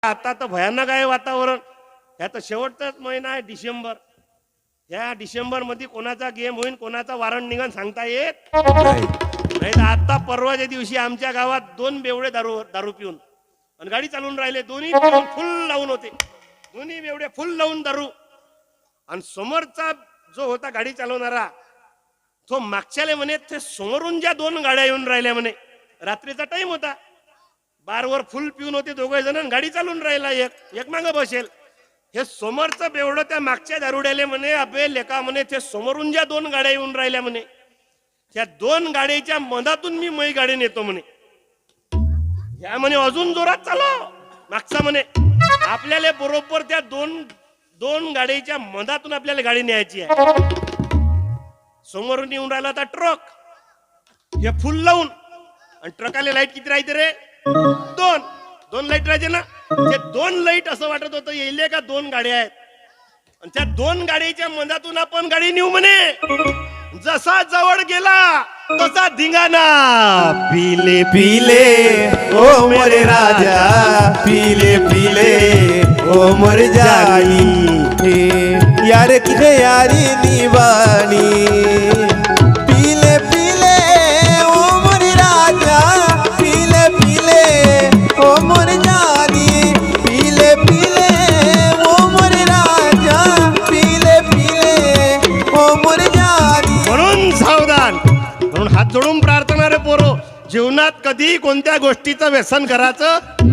आता तर भयानक आहे वातावरण. ह्या तर शेवटचाच महिना आहे डिसेंबर. ह्या डिसेंबर मध्ये कोणाचा गेम होईल, कोणाचा वारंट निघन सांगता येत नाही. तर आता परवाच्या दिवशी आमच्या गावात 2 बेवडे दारू पिऊन आणि गाडी चालवून राहिले. दोन्ही फुल लावून होते, दोन्ही बेवडे फुल लावून दारू. आणि समोरचा जो होता गाडी चालवणारा तो मागच्याले म्हणे ते समोरून ज्या 2 गाड्या येऊन राहिल्या म्हणे, रात्रीचा टाइम होता, बारवर फुल पिऊन होते दोघे जण, गाडी चालून राहिला एक मागं बसेल. हे समोरचं बेवडं त्या मागच्या दारुड्याले म्हणे, अबे लेका म्हणे ते समोरून ज्या 2 गाड्या येऊन राहिल्या म्हणे, त्या 2 गाड्याच्या मधातून मी मै गाडी नेतो म्हणे. ह्या म्हणे अजून जोरात चालव. मागचा म्हणे आपल्याला बरोबर त्या दोन गाडीच्या मधातून आपल्याला गाडी न्यायची आहे. समोरून येऊन राहिला होता ट्रक, हे फुल लावून. आणि ट्रकाले लाईट किती राहते रे? 2 लाईट राहते ना. ते 2 लाईट असं वाटत होतं येईल का 2 गाड्या आहेत. आणि त्या 2 गाडीच्या मधातून आपण गाडी नेऊ म्हणे. जसा जवळ गेला तसा धिंगाणा, पीले पीले ओ मोरे राजा, पीले पीले ओ मोर जाई, यार किथे यारी निवाणी. पीले पीले ओ मोर राजा, पीले पीले ओ मोर जाई, पीले पीले ओ मोर राजा, पीले पीले ओ मोर जाई. म्हणून सावधान. म्हणून हात जोडून प्रार्थना रे पोरो, जीवनात कधी कोणत्या गोष्टीचं व्यसन करायचं नाही.